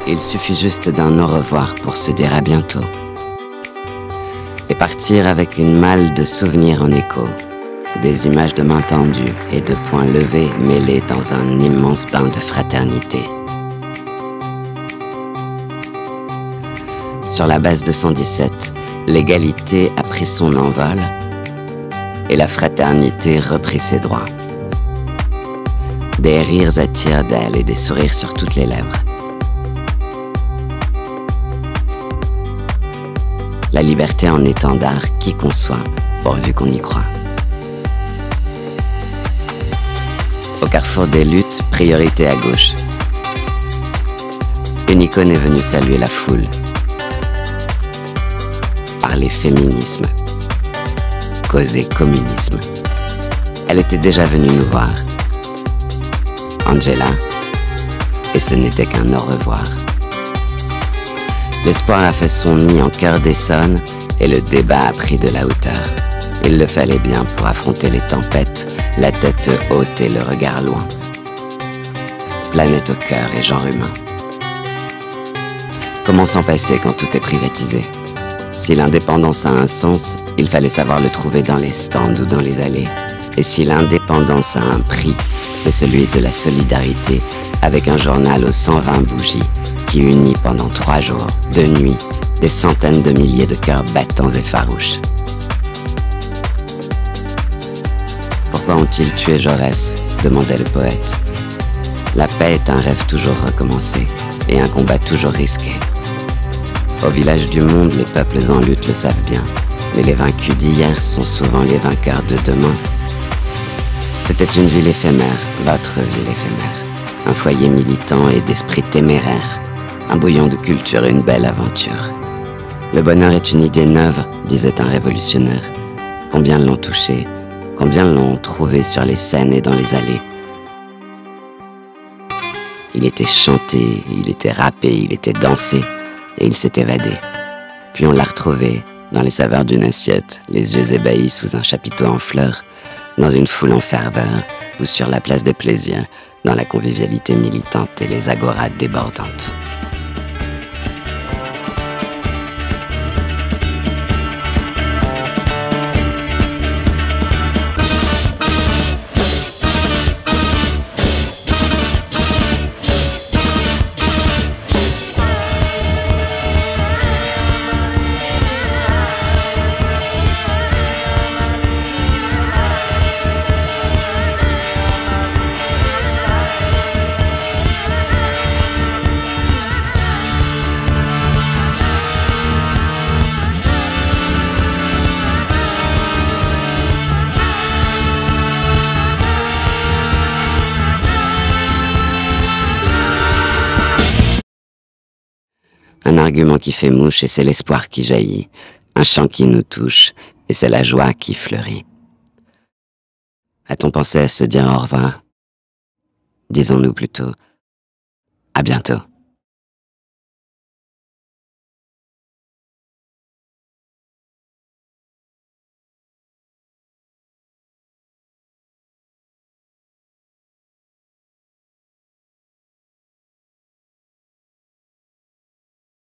Il suffit juste d'un au revoir pour se dire à bientôt. Et partir avec une malle de souvenirs en écho. Des images de mains tendues et de poings levés mêlés dans un immense bain de fraternité. Sur la base de 117, l'égalité a pris son envol et la fraternité reprit ses droits. Des rires à tire-d'aile et des sourires sur toutes les lèvres. La liberté en étendard, qui qu'on soit, pourvu qu'on y croit. Au carrefour des luttes, priorité à gauche. Une icône est venue saluer la foule. Parler féminisme. Causer communisme. Elle était déjà venue nous voir. Angela. Et ce n'était qu'un au revoir. L'espoir a fait son nid en cœur d'Essonne et le débat a pris de la hauteur. Il le fallait bien pour affronter les tempêtes, la tête haute et le regard loin. Planète au cœur et genre humain. Comment s'en passer quand tout est privatisé? Si l'indépendance a un sens, il fallait savoir le trouver dans les stands ou dans les allées. Et si l'indépendance a un prix, c'est celui de la solidarité avec un journal aux 120 bougies qui unit pendant 3 jours, 2 nuits, des centaines de milliers de cœurs battants et farouches. Pourquoi ont-ils tué Jaurès? Demandait le poète. La paix est un rêve toujours recommencé et un combat toujours risqué. Au village du monde, les peuples en lutte le savent bien, mais les vaincus d'hier sont souvent les vainqueurs de demain. C'était une ville éphémère, votre ville éphémère, un foyer militant et d'esprit téméraire, un bouillon de culture et une belle aventure. Le bonheur est une idée neuve, disait un révolutionnaire. Combien l'ont touché, combien l'ont trouvé sur les scènes et dans les allées. Il était chanté, il était rappé, il était dansé, et il s'est évadé. Puis on l'a retrouvé, dans les saveurs d'une assiette, les yeux ébahis sous un chapiteau en fleurs, dans une foule en ferveur, ou sur la place des plaisirs, dans la convivialité militante et les agorades débordantes. Un argument qui fait mouche et c'est l'espoir qui jaillit. Un chant qui nous touche et c'est la joie qui fleurit. A-t-on pensé à se dire au revoir? Disons-nous plutôt à bientôt.